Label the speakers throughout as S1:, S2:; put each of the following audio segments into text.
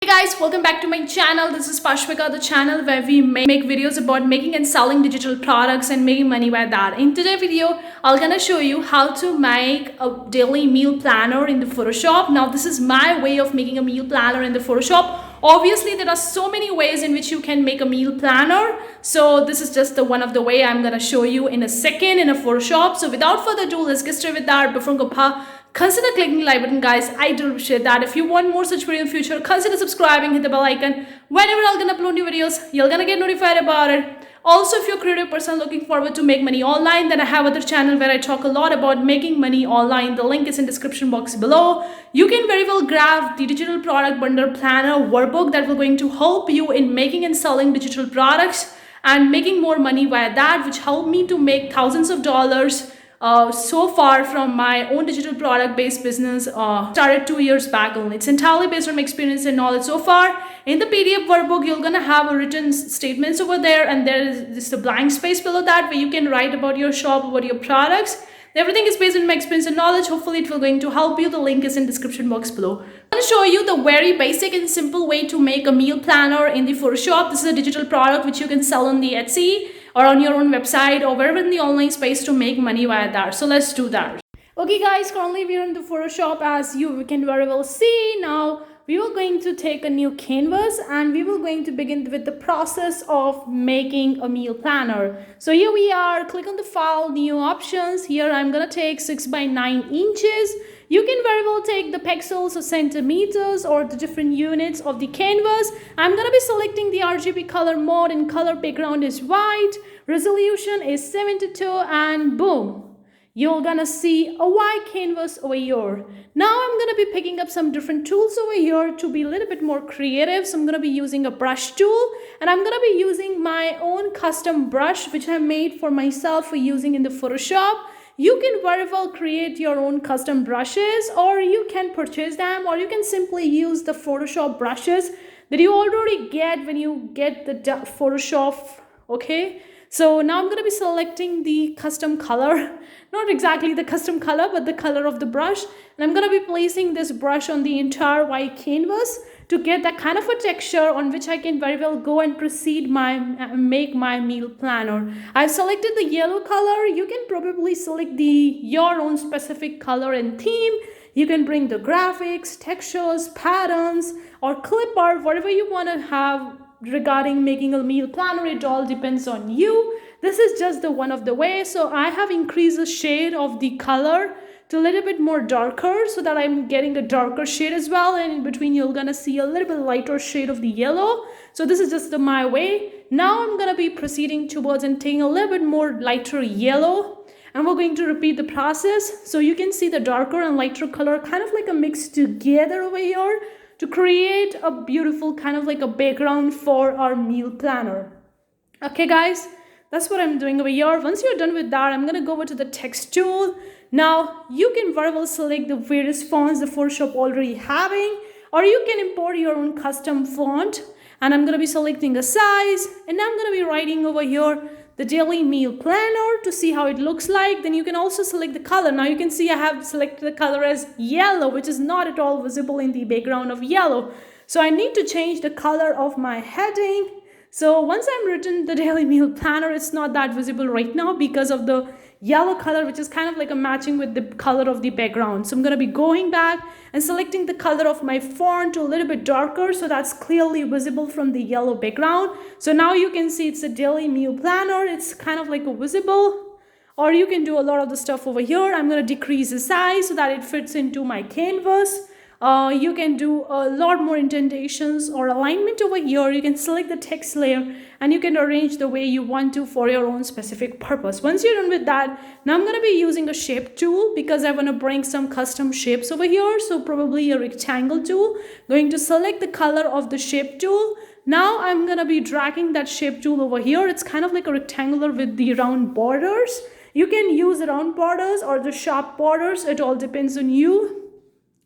S1: Hey guys, welcome back to my channel. This is Pashvika, the channel where we make videos about making and selling digital products and making money by that. In today's video, I'm gonna show you how to make a daily meal planner in the Photoshop. Now, this is my way of making a meal planner in the Photoshop. Obviously, there are so many ways in which you can make a meal planner. So this is just one of the way I'm gonna show you in a second in a Photoshop. So without further ado, let's get started with that. Before consider clicking the like button, guys. I do appreciate that. If you want more such videos in the future, consider subscribing, hit the bell icon. Whenever I'm gonna upload new videos, you're gonna get notified about it. Also, if you're a creative person looking forward to make money online, then I have other channel where I talk a lot about making money online. The link is in description box below. You can very well grab the digital product bundle planner workbook that will going to help you in making and selling digital products and making more money via that, which helped me to make thousands of dollars so far from my own digital product based business. Started 2 years back only. It's entirely based on my experience and knowledge so far. In the PDF workbook, you're gonna have a written statements over there, and there is just a blank space below that where you can write about your shop, about your products. Everything is based on my experience and knowledge. Hopefully it will going to help you. The link is in description box below. I'm going to show you the very basic and simple way to make a meal planner in the Photoshop. This is a digital product which you can sell on the Etsy or on your own website or wherever in the online space to make money via that. So let's do that. Okay guys, currently we are in the Photoshop, as you can very well see. Now we are going to take a new canvas and we will going to begin with the process of making a meal planner. So here we are, click on the file, new options. Here I'm gonna take 6 by 9 inches. You can very well take the pixels or centimeters or the different units of the canvas. I'm gonna be selecting the RGB color mode and color background is white, resolution is 72, and boom, you're gonna see a white canvas over here. Now I'm gonna be picking up some different tools over here to be a little bit more creative. So I'm gonna be using a brush tool, and I'm gonna be using my own custom brush which I made for myself for using in the Photoshop. You can very well create your own custom brushes, or you can purchase them, or you can simply use the Photoshop brushes that you already get when you get the Photoshop. Okay, so now I'm going to be selecting the custom color, not exactly the custom color, but the color of the brush. And I'm going to be placing this brush on the entire white canvas to get that kind of a texture on which I can very well go and make my meal planner. I've selected the yellow color. You can probably select your own specific color and theme. You can bring the graphics, textures, patterns, or clip art, whatever you want to have regarding making a meal planner. It all depends on you. This is just the one of the way. So I have increased the shade of the color to a little bit more darker so that I'm getting a darker shade as well, and in between you're gonna see a little bit lighter shade of the yellow. So this is just my way. Now I'm gonna be proceeding towards and taking a little bit more lighter yellow, and we're going to repeat the process. So you can see the darker and lighter color kind of like a mix together over here to create a beautiful kind of like a background for our meal planner. Okay guys, that's what I'm doing over here. Once you're done with that, I'm gonna go over to the text tool. Now you can very well select the various fonts the Photoshop already having, or you can import your own custom font. And I'm gonna be selecting a size, and I'm gonna be writing over here the daily meal planner to see how it looks like. Then you can also select the color. Now you can see I have selected the color as yellow, which is not at all visible in the background of yellow. So I need to change the color of my heading. So once I'm written the daily meal planner, it's not that visible right now because of the yellow color, which is kind of like a matching with the color of the background. So I'm going to be going back and selecting the color of my font to a little bit darker so that's clearly visible from the yellow background. So now you can see it's a daily meal planner. It's kind of like a visible, or you can do a lot of the stuff over here. I'm going to decrease the size so that it fits into my canvas. You can do a lot more indentations or alignment over here. You can select the text layer and you can arrange the way you want to for your own specific purpose. Once you're done with that, now I'm going to be using a shape tool because I want to bring some custom shapes over here. So probably a rectangle tool. Going to select the color of the shape tool. Now I'm going to be dragging that shape tool over here. It's kind of like a rectangular with the round borders. You can use the round borders or the sharp borders. It all depends on you.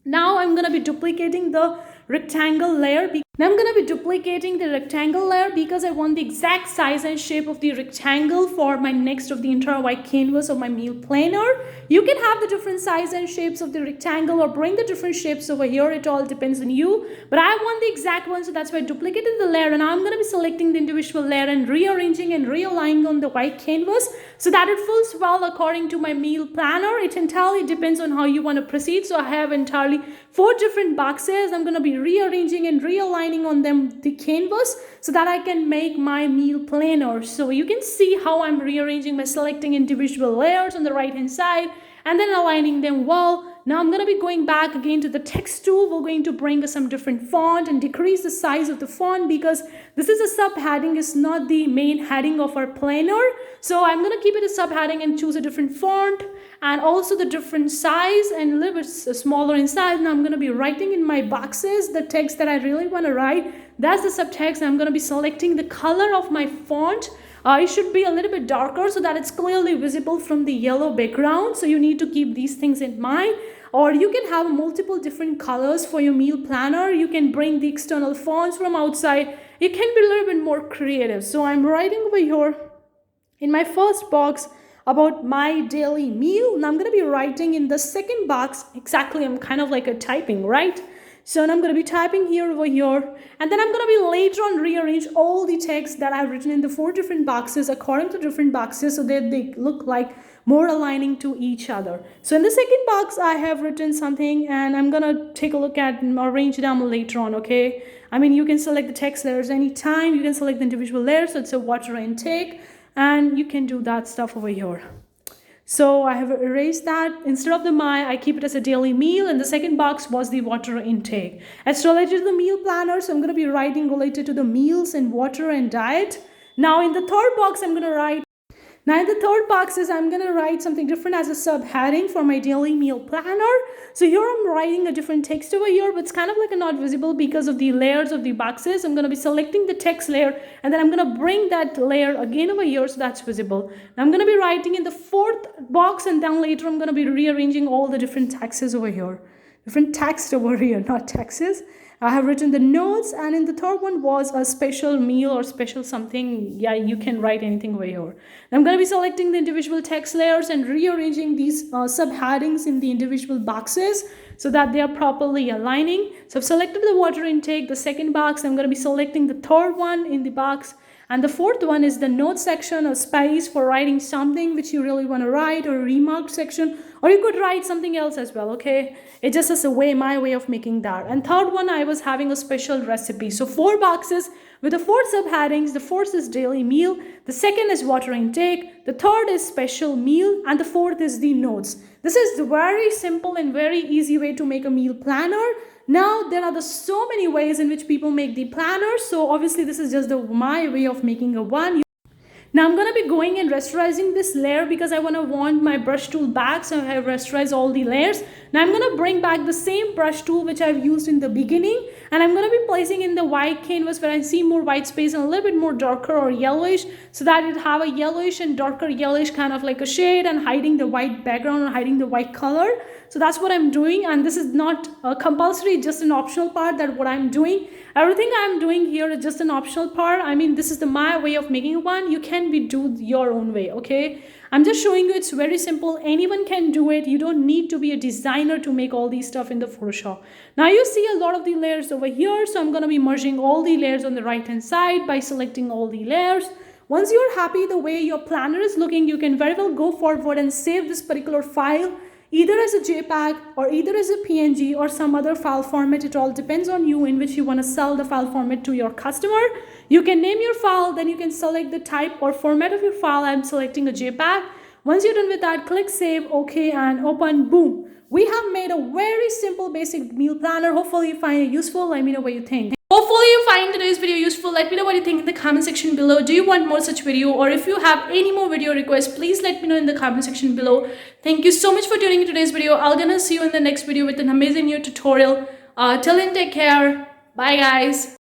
S1: Now I'm going to be duplicating the rectangle layer Now I'm going to be duplicating the rectangle layer because I want the exact size and shape of the rectangle for my next of the entire white canvas of my meal planner. You can have the different size and shapes of the rectangle or bring the different shapes over here. It all depends on you. But I want the exact one, so that's why I duplicated the layer, and I'm going to be selecting the individual layer and rearranging and realigning on the white canvas so that it fills well according to my meal planner. It entirely depends on how you want to proceed. So I have entirely 4 different boxes. I'm going to be rearranging and realigning on them the canvas so that I can make my meal planner. So you can see how I'm rearranging by selecting individual layers on the right hand side and then aligning them well. Now I'm going to be going back again to the text tool. We're going to bring some different font and decrease the size of the font because this is a subheading, it's not the main heading of our planner. So I'm going to keep it a subheading and choose a different font and also the different size and a little bit smaller in size. Now I'm going to be writing in my boxes the text that I really want to write. That's the subtext. I'm going to be selecting the color of my font. It should be a little bit darker so that it's clearly visible from the yellow background. So you need to keep these things in mind. Or you can have multiple different colors for your meal planner. You can bring the external fonts from outside. You can be a little bit more creative. So I'm writing over here in my first box about my daily meal. Now I'm going to be writing in the second box exactly. I'm kind of like a typing, right? So I'm going to be typing here over here, and then I'm going to be later on rearrange all the text that I've written in the 4 different boxes according to different boxes so that they look like more aligning to each other. So in the second box, I have written something, and I'm going to take a look at and arrange them later on, okay? I mean, you can select the text layers anytime. You can select the individual layers. So it's a water intake, and you can do that stuff over here. So I have erased that. Instead of the my, I keep it as a daily meal, and the second box was the water intake. It's related to the meal planner, so I'm going to be writing related to the meals and water and diet. Now in the third box, I'm going to write I'm going to write something different as a subheading for my daily meal planner. So here I'm writing a different text over here, but it's kind of like not visible because of the layers of the boxes. I'm going to be selecting the text layer, and then I'm going to bring that layer again over here so that's visible. Now I'm going to be writing in the 4th box, and then later I'm going to be rearranging all the different texts over here. Different text over here, not texts. I have written the notes, and in the third one was a special meal or special something. Yeah, you can write anything over here. I'm going to be selecting the individual text layers and rearranging these subheadings in the individual boxes so that they are properly aligning. So I've selected the water intake, the second box. I'm going to be selecting the third one in the box. And the 4th one is the note section, a space for writing something which you really want to write, or a remark section, or you could write something else as well, okay? It just is my way of making that. And third one, I was having a special recipe. So 4 boxes with the 4 subheadings. The 4th is daily meal, the second is water intake, the third is special meal, and the 4th is the notes. This is the very simple and very easy way to make a meal planner. Now there are so many ways in which people make the planners, so obviously this is just my way of making a one. Now I'm going to be going and rasterizing this layer because I want my brush tool back, so I have rasterized all the layers. Now I'm going to bring back the same brush tool which I've used in the beginning, and I'm going to be placing in the white canvas where I see more white space and a little bit more darker or yellowish, so that it have a yellowish and darker yellowish kind of like a shade and hiding the white background or hiding the white color. So that's what I'm doing, and this is not compulsory, just an optional part that what I'm doing. Everything I'm doing here is just an optional part. I mean, this is my way of making one. You can do your own way, okay? I'm just showing you it's very simple. Anyone can do it. You don't need to be a designer to make all these stuff in the Photoshop. Now you see a lot of the layers over here, so I'm going to be merging all the layers on the right hand side by selecting all the layers. Once you're happy the way your planner is looking, you can very well go forward and save this particular file either as a JPEG or either as a PNG or some other file format. It all depends on you in which you want to sell the file format to your customer. You can name your file, then you can select the type or format of your file. I'm selecting a JPEG. Once you're done with that, click save, okay, and open, boom. We have made a very simple basic meal planner. Hopefully you find it useful. Let me know what you think. Hopefully you find today's video useful. Let me know what you think in the comment section below. Do you want more such video, or if you have any more video requests, please let me know in the comment section below. Thank you so much for tuning in today's video. I'm gonna see you in the next video with an amazing new tutorial. Till then, take care. Bye guys.